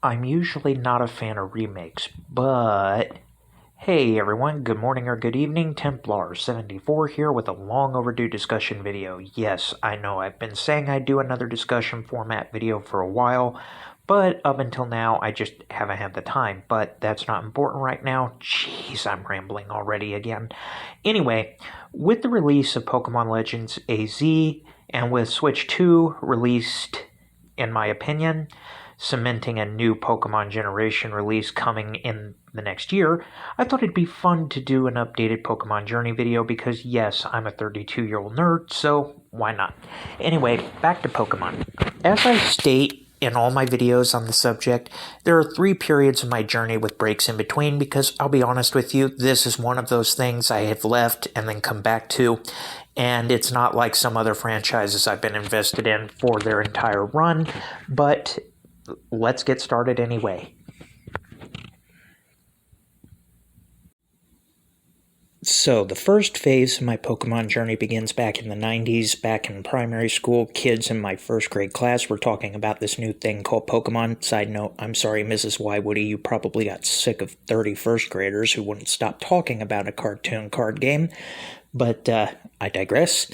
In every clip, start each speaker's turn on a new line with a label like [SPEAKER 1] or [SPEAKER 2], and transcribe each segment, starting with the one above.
[SPEAKER 1] I'm usually not a fan of remakes, but hey everyone, good morning or good evening, Templar74 here with a long overdue discussion video. Yes, I know I've been saying I'd do another discussion format video for a while, but up until now I just haven't had the time, but that's not important right now. Jeez, I'm rambling already again. Anyway, with the release of Pokemon Legends AZ, and with Switch 2 released, in my opinion, cementing a new Pokemon generation release coming in the next year, I thought it'd be fun to do an updated Pokemon Journey video because, yes, I'm a 32-year-old nerd, so why not? Anyway, back to Pokemon. As I state in all my videos on the subject, there are 3 periods of my journey with breaks in between because, I'll be honest with you, this is one of those things I have left and then come back to, and it's not like some other franchises I've been invested in for their entire run, but let's get started anyway. So, the first phase of my Pokemon journey begins back in the 90s, back in primary school. Kids in my first grade class were talking about this new thing called Pokemon. Side note, I'm sorry, Mrs. Wywoody, you probably got sick of 30 first graders who wouldn't stop talking about a cartoon card game. But I digress.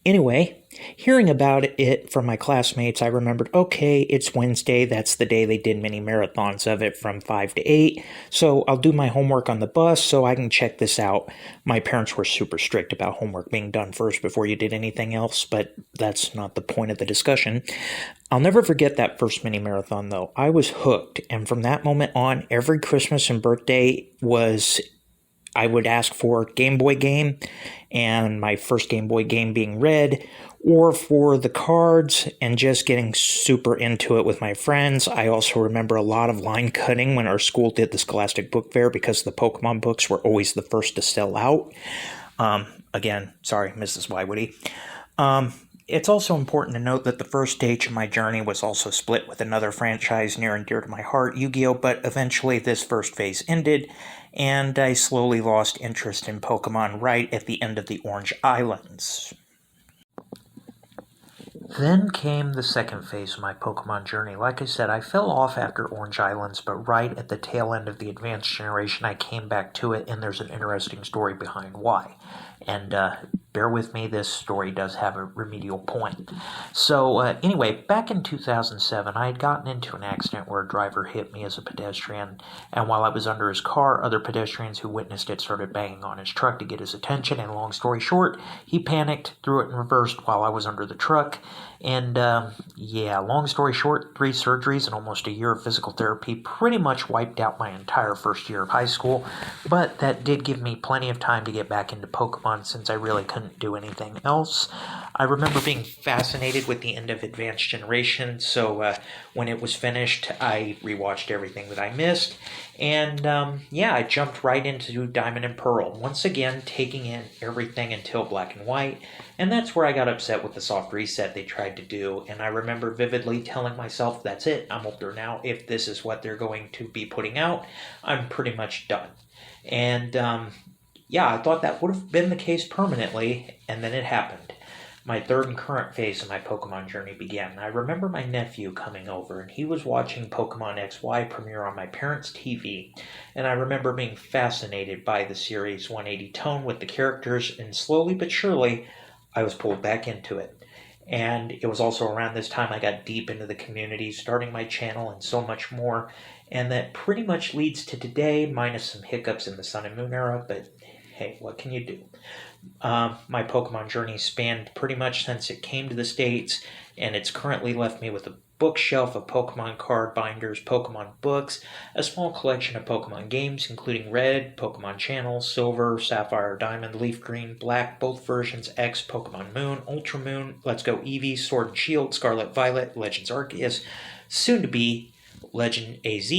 [SPEAKER 1] Anyway, hearing about it from my classmates, I remembered, okay, it's Wednesday. That's the day they did mini marathons of it from 5 to 8. So I'll do my homework on the bus so I can check this out. My parents were super strict about homework being done first before you did anything else, but that's not the point of the discussion. I'll never forget that first mini marathon, though. I was hooked, and from that moment on, every Christmas and birthday I would ask for Game Boy game, and my first Game Boy game being Red, or for the cards and just getting super into it with my friends. I also remember a lot of line cutting when our school did the Scholastic Book Fair because the Pokemon books were always the first to sell out. Again, sorry, Mrs. Wywoody. It's also important to note that the first stage of my journey was also split with another franchise near and dear to my heart, Yu-Gi-Oh!, but eventually this first phase ended, and I slowly lost interest in Pokemon right at the end of the Orange Islands. Then came the second phase of my Pokemon journey. Like I said, I fell off after Orange Islands, but right at the tail end of the Advanced Generation, I came back to it, and there's an interesting story behind why. And bear with me, this story does have a remedial point. So anyway, back in 2007, I had gotten into an accident where a driver hit me as a pedestrian, and while I was under his car, other pedestrians who witnessed it started banging on his truck to get his attention, and long story short, he panicked, threw it in reverse while I was under the truck, and long story short, 3 surgeries and almost a year of physical therapy pretty much wiped out my entire first year of high school, but that did give me plenty of time to get back into Pokemon since I really couldn't do anything else. I remember being fascinated with the end of Advanced Generation, so when it was finished, I rewatched everything that I missed, and I jumped right into Diamond and Pearl, once again taking in everything until Black and White, and that's where I got upset with the soft reset they tried to do, and I remember vividly telling myself, that's it, I'm older now, if this is what they're going to be putting out, I'm pretty much done. And I thought that would have been the case permanently, and then it happened. My third and current phase of my Pokemon journey began. I remember my nephew coming over, and he was watching Pokemon XY premiere on my parents' TV, and I remember being fascinated by the series' 180 tone with the characters, and slowly but surely, I was pulled back into it. And it was also around this time I got deep into the community, starting my channel and so much more, and that pretty much leads to today, minus some hiccups in the Sun and Moon era, but hey, what can you do? My Pokemon journey spanned pretty much since it came to the States, and it's currently left me with a bookshelf of Pokemon card binders, Pokemon books, a small collection of Pokemon games, including Red, Pokemon Channel, Silver, Sapphire, Diamond, Leaf Green, Black, both versions, X, Pokemon Moon, Ultra Moon, Let's Go Eevee, Sword and Shield, Scarlet Violet, Legends Arceus, soon to be Legend AZ,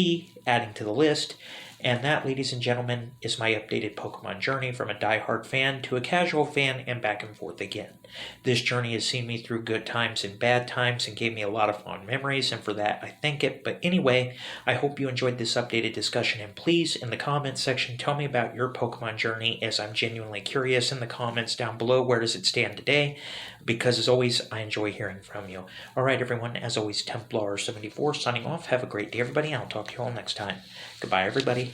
[SPEAKER 1] adding to the list, And that, ladies and gentlemen, is my updated Pokemon journey from a die-hard fan to a casual fan and back and forth again. This journey has seen me through good times and bad times and gave me a lot of fond memories, and for that I thank it. But anyway, I hope you enjoyed this updated discussion, and please, in the comments section, tell me about your Pokemon journey, as I'm genuinely curious in the comments down below. Where does it stand today? Because as always, I enjoy hearing from you. Alright everyone, as always, Templar74 signing off. Have a great day everybody, and I'll talk to you all next time. Goodbye everybody.